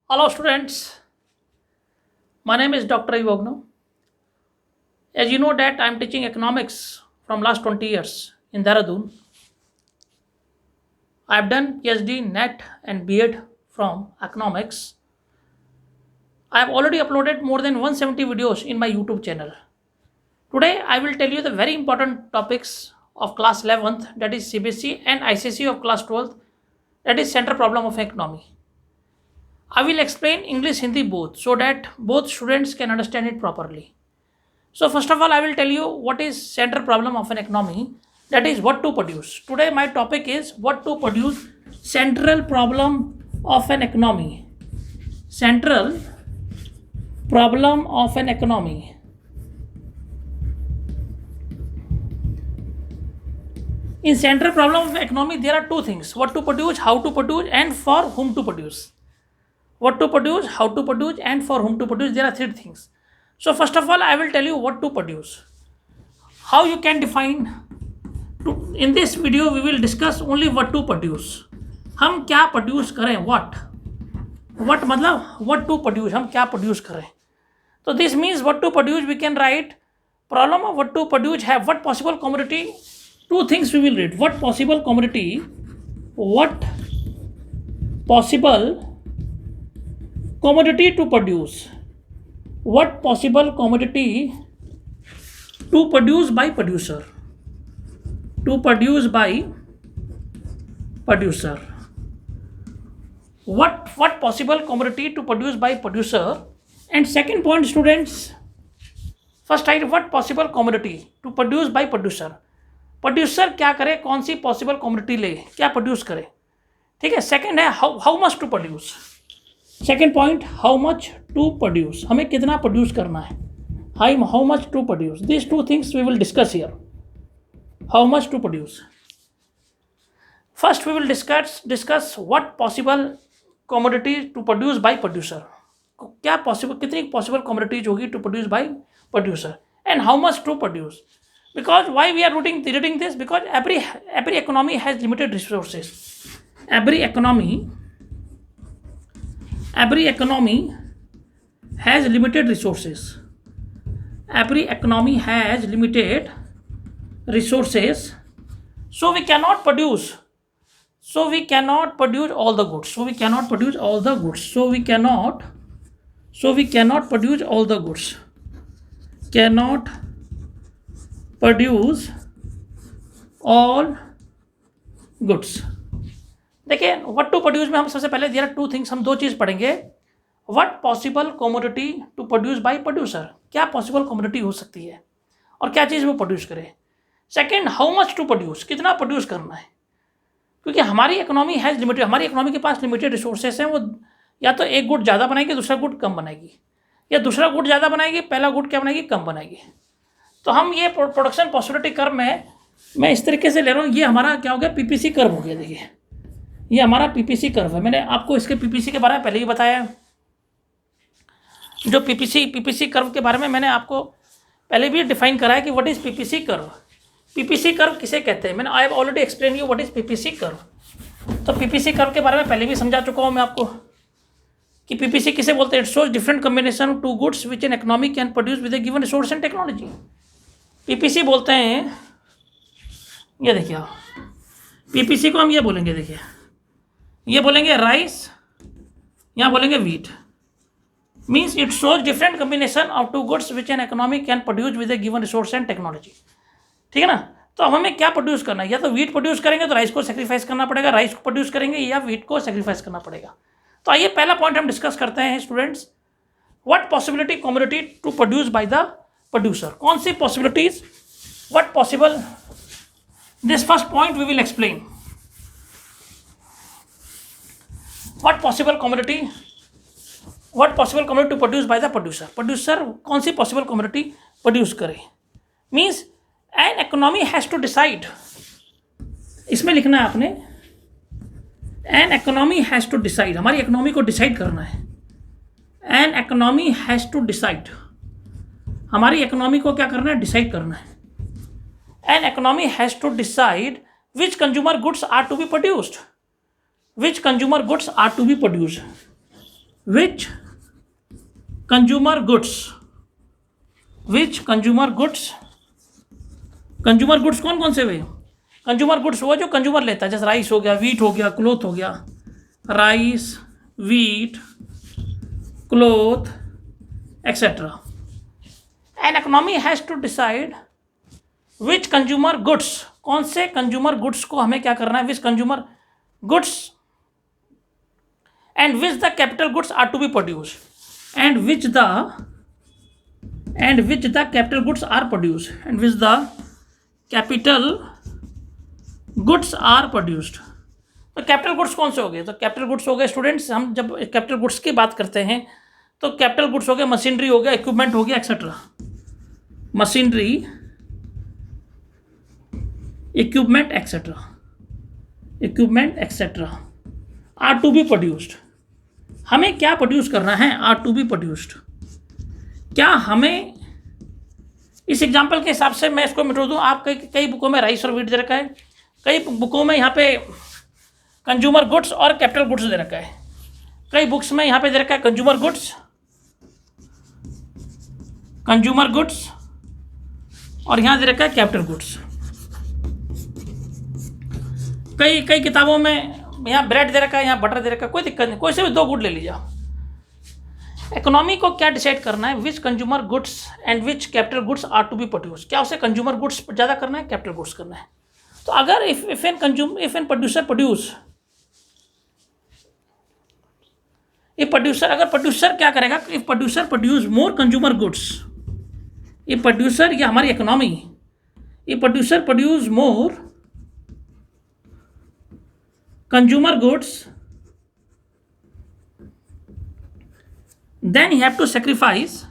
Hello students, my name is Dr. Ivogno. As you know that I am teaching economics from last 20 years in Dehradun. I have done PhD, NET and B.Ed from economics. I have already uploaded more than 170 videos in my YouTube channel. Today I will tell you the very important topics of class 11th, that is CBSE, and ICSE of class 12th, that is Central Problem of Economy. I will explain English Hindi both so that both students can understand it properly. So first of all, I will tell you what is central problem of an economy, that is what to produce. Today my topic is what to produce, central problem of an economy. Central problem of an economy. In central problem of economy, there are two things: what to produce, how to produce, and for whom to produce. What to produce, how to produce, and for whom to produce. There are three things. So first of all, I will tell you what to produce. How you can define. In this video, we will discuss only what to produce. हम क्या produce करें, what मतलब what to produce, हम क्या produce करें. So this means what to produce, we can write problem of what to produce have what possible commodity. Two things we will read: what possible commodity, what possible commodity to produce, what possible commodity to produce by producer, to produce by producer, what possible commodity to produce by producer. And second point, students, first write what possible commodity to produce by producer. Producer क्या करे, कौन सी possible commodity ले, क्या produce करे, ठीक है. Second है how much to produce. Second point, how much to produce, हमें कितना प्रोड्यूस करना है, how much to produce. This two things we will discuss here. How much to produce. First we will discuss what possible commodity to produce by producer. क्या possible, कितनी possible commodities होगी to produce by producer, and how much to produce. Because why we are reading this, because every economy has limited resources. Every economy has limited resources. Every economy has limited resources. So we cannot produce all the goods. So we cannot produce all the goods. Cannot produce all goods. देखिए what to produce में हम सबसे पहले there are two things, हम दो चीज़ पढ़ेंगे. What possible commodity to produce by producer, क्या पॉसिबल कमोडिटी हो सकती है और क्या चीज़ वो प्रोड्यूस करे. Second, how much to produce, कितना प्रोड्यूस करना है. क्योंकि हमारी इकोनॉमी हैज़ लिमिटेड, हमारी इकोनॉमी के पास लिमिटेड रिसोर्सेस हैं. वो या तो एक गुड ज़्यादा बनाएगी, दूसरा गुड कम बनाएगी, या दूसरा गुड ज़्यादा बनाएगी, पहला गुड क्या बनाएगी, कम बनाएगी. तो हम ये प्रोडक्शन पॉसिबिलिटी कर्व में मैं इस तरीके से ले रहा हूँ. ये हमारा क्या हो गया, पीपीसी कर्व हो गया. देखिए ये हमारा पीपीसी कर्व है. मैंने आपको इसके पीपीसी के बारे में पहले ही बताया. जो पीपीसी कर्व के बारे में मैंने आपको पहले भी डिफाइन करा है कि what is PPC curve. PPC curve किसे कहते हैं, मैंने I have already explain you what is PPC curve. तो पीपीसी कर्व के बारे में पहले भी समझा चुका हूँ मैं आपको कि पीपीसी किसे बोलते हैं. It shows different combination of two goods which an economy can produce with a given resource and technology. PPC बोलते हैं, ये देखिए पीपीसी को हम ये बोलेंगे, देखिए ये बोलेंगे राइस, यहाँ बोलेंगे wheat. Means it shows different combination of two goods which an economy can produce with a given resource and technology. ठीक है ना. तो अब हमें क्या प्रोड्यूस करना है, या तो वीट प्रोड्यूस करेंगे तो राइस को सेक्रीफाइस करना पड़ेगा, राइस को प्रोड्यूस करेंगे या वीट को सेक्रीफाइस करना पड़ेगा. तो आइए पहला पॉइंट हम डिस्कस करते हैं students, what possibility commodity to produce by the producer. कौन सी possibilities, what possible. This first point we will explain. What possible commodity to produce by the producer. Producer कौन सी पॉसिबल कमोडिटी प्रोड्यूस करे. Means an economy has to decide, इसमें लिखना है आपने, an economy has to decide, हमारी economy को decide करना है. An economy has to decide, हमारी इकोनॉमी को क्या करना है, डिसाइड करना है. An economy has to decide which consumer goods are to be produced, which consumer goods are to be produced. Which consumer goods, which consumer goods, consumer goods कौन कौन से हुए? कंज्यूमर गुड्स वो जो कंज्यूमर लेता है, जैसे राइस हो गया, वीट हो गया, क्लोथ हो गया, rice, wheat, cloth etcetera. An economy has to decide which consumer goods, कौन से कंज्यूमर गुड्स को हमें क्या करना है, which consumer goods and which the capital goods are to be produce, and which the capital goods are produce, and which the capital goods are produced. तो capital goods कौन से हो गए? तो कैपिटल गुड्स हो गए स्टूडेंट्स, हम जब कैपिटल गुड्स की बात करते हैं तो कैपिटल गुड्स हो गया, मशीनरी हो गया, इक्विपमेंट हो गया etcetera, machinery, equipment etcetera are to be produced. हमें क्या प्रोड्यूस करना है? Are to be produced. क्या हमें इस एग्जाम्पल के हिसाब से मैं इसको मिटा दूँ, आप कई बुकों में राइस और वीट दे रखा है, कई बुकों में यहाँ पे कंज्यूमर गुड्स और कैपिटल गुड्स दे रखा है, कई बुक्स में यहाँ पे दे रखा है कंज्यूमर गुड्स और यहाँ दे रखा है कैपिटल गुड्स। कई किताबों में यहाँ ब्रेड दे रखा है, यहाँ बटर दे रखा है, कोई दिक्कत नहीं, कोई से भी दो गुड ले लीजिए। इकोनॉमी को क्या डिसाइड करना है? Which consumer goods and which capital goods are to be produce. क्या उसे कंज्यूमर गुड्स ज़्यादा करना है, कैपिटल गुड्स करना है? तो अगर इफ एन प्रोड्यूसर अगर प्रोड्यूसर क्या करेगा, if producer produce more consumer goods, ये प्रोड्यूसर, ये हमारी इकोनॉमी, ये producer produce more consumer goods, then you have to sacrifice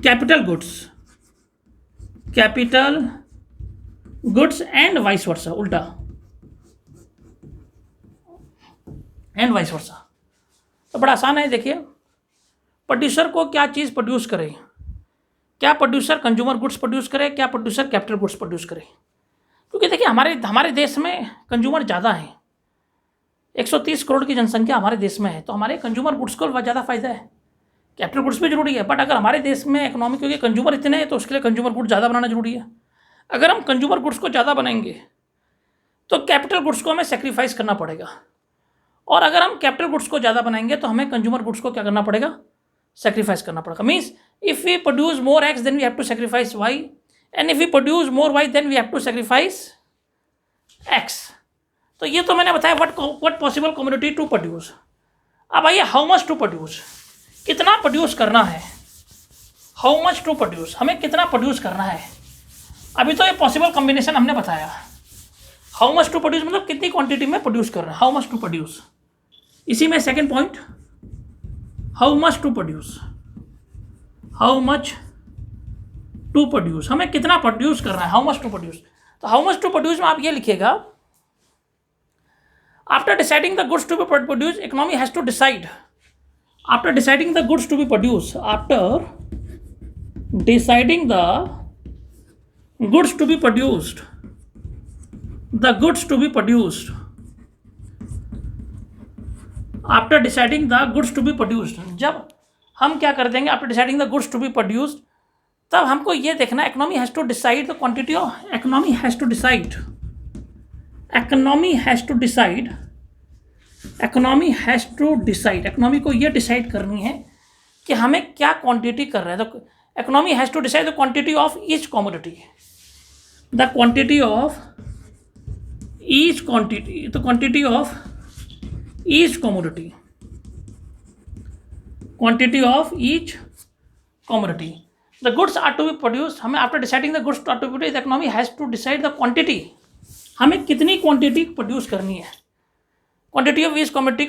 capital goods and vice versa, उल्टा एंड वाइस वर्सा। तो बड़ा आसान है, देखिए प्रोड्यूसर को क्या चीज़ प्रोड्यूस करे, क्या प्रोड्यूसर कंज्यूमर गुड्स प्रोड्यूस करे, क्या प्रोड्यूसर कैपिटल गुड्स प्रोड्यूस करे। क्योंकि देखिए हमारे देश में कंज्यूमर ज़्यादा है, 130 करोड़ की जनसंख्या हमारे देश में है, तो हमारे कंज्यूमर गुड्स को ज़्यादा फायदा है, कैपिटल गुड्स भी जरूरी है, बट अगर हमारे देश में इकोनॉमी, क्योंकि कंज्यूमर इतने हैं तो उसके लिए कंज्यूमर गुड्स ज़्यादा बनाना जरूरी है। अगर हम कंज्यूमर गुड्स को ज़्यादा बनाएंगे तो कैपिटल गुड्स को हमें सेक्रीफाइस करना पड़ेगा, और अगर हम कैपिटल गुड्स को ज़्यादा बनाएंगे तो हमें कंज्यूमर गुड्स को क्या करना पड़ेगा, सेक्रीफाइस करना पड़ेगा। Means if we produce more X then we have to sacrifice Y, and if we produce more Y then we have to sacrifice X. तो ये तो मैंने बताया what possible community to produce. अब आइए हाउ मच टू प्रोड्यूस, कितना produce करना है, हाउ मच टू प्रोड्यूस, हमें कितना प्रोड्यूस करना है। अभी तो ये पॉसिबल कॉम्बिनेशन हमने बताया, हाउ मच टू प्रोड्यूस मतलब कितनी क्वांटिटी में प्रोड्यूस करना है, हाउ मच टू प्रोड्यूस। इसी में second point, how much to produce, how much to produce, हमें कितना प्रोड्यूस करना है, हाउ मच टू प्रोड्यूस। तो हाउ मच टू प्रोड्यूस में आप ये लिखिएगा, after deciding the goods to be produce economy has to decide, after deciding the goods to be produce, after deciding the goods to be produced, the goods to be produced, after deciding the goods to be produced, जब हम क्या कर देंगे after deciding the goods to be produced, तब हमको ये देखना economy has to decide the quantity of, economy has to decide economy को ये डिसाइड करनी है कि हमें क्या क्वांटिटी कर रहा है। तो economy has to decide the quantity of each commodity, the quantity of each quantity, the quantity of each commodity, quantity of each commodity, the goods are to be produced। हमें after deciding the goods are to be produced, the economy has to decide the quantity, हमें कितनी quantity produce करनी है, quantity of each quantity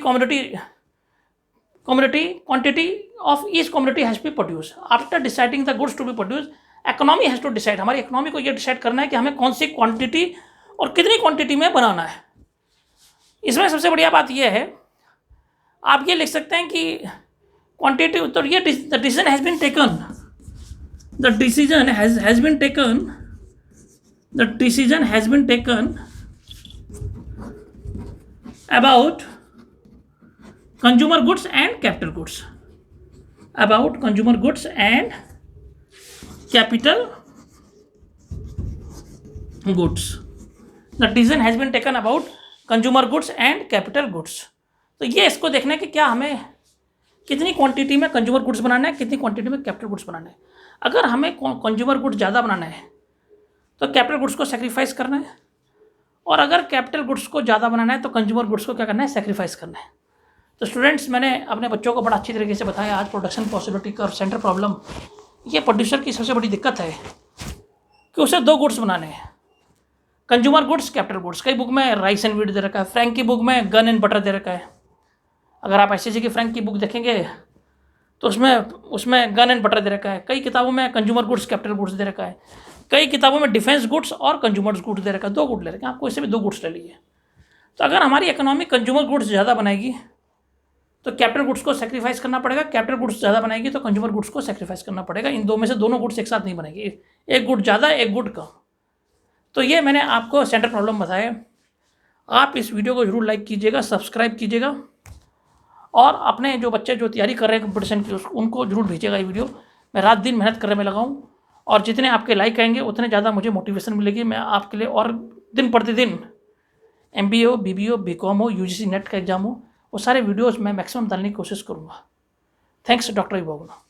of each commodity has to be produced। after deciding the goods to be produced, economy has to decide, हमारी economy को ये decide करना है कि हमें कौन सी क्वांटिटी और कितनी क्वांटिटी में बनाना है। इसमें सबसे बढ़िया बात यह है, आप ये लिख सकते हैं कि क्वांटिटी, तो ये the decision has been taken, the decision has been taken, the decision has been taken about consumer goods and capital goods, about consumer goods and capital goods. The decision has been taken about consumer goods and capital goods. तो ये इसको देखना है कि क्या हमें कितनी quantity में कंज्यूमर गुड्स बनाना है, कितनी क्वांटिटी में कैपिटल गुड्स बनाना है। अगर हमें कंज्यूमर गुड्स ज़्यादा बनाना है तो कैपिटल गुड्स को सेक्रीफाइस करना है, और अगर कैपिटल गुड्स को ज़्यादा बनाना है तो कंज्यूमर गुड्स को क्या करना है, सेक्रीफाइस करना है। तो स्टूडेंट्स, मैंने अपने बच्चों को बड़ा अच्छी तरीके से बताया आज production possibility curve centre problem. ये प्रोड्यूसर की सबसे बड़ी दिक्कत है कि उसे दो गुड्स बनाने हैं, कंज्यूमर गुड्स, कैपिटल गुड्स। कई बुक में राइस एंड व्हीट दे रखा है, फ्रैंक की बुक में गन एंड बटर दे रखा है। अगर आप ICSE की फ्रैंक की बुक देखेंगे तो उसमें गन एंड बटर दे रखा है। कई किताबों में कंज्यूमर गुड्स, कैपिटल गुड्स दे रखा है। कई किताबों में डिफेंस गुड्स और कंज्यूमर गुड्स दे रखा है। दो गुड ले रखे हैं, आपको इससे भी दो गुड्स ले लीजिए। तो अगर हमारी इकोनॉमी कंज्यूमर गुड्स ज़्यादा बनाएगी तो कैपिटल गुड्स को सेक्रीफाइस करना पड़ेगा, कैपिटल गुड्स ज़्यादा बनाएगी तो कंज्यूमर गुड्स को सेक्रीफाइस करना पड़ेगा। इन दो में से दोनों गुड्स एक साथ नहीं बनेगी, एक गुड ज़्यादा एक गुड कम। तो ये मैंने आपको सेंटर प्रॉब्लम बताया। आप इस वीडियो को जरूर लाइक कीजिएगा, सब्सक्राइब कीजिएगा, और अपने जो बच्चे जो तैयारी कर रहे हैं कंपटीशन की उनको जरूर भेजिएगा ये वीडियो। मैं रात दिन मेहनत करने में लगा हूँ, और जितने आपके लाइक आएंगे उतने ज़्यादा मुझे मोटिवेशन मिलेगी। मैं आपके लिए और दिन प्रतिदिन MBA हो, BBA हो, BCom हो, UGC नेट का एग्जाम हो, वो सारे वीडियोज़ मैं मैक्सिमम डालने की कोशिश करूँगा। Thanks doctor इबोगना।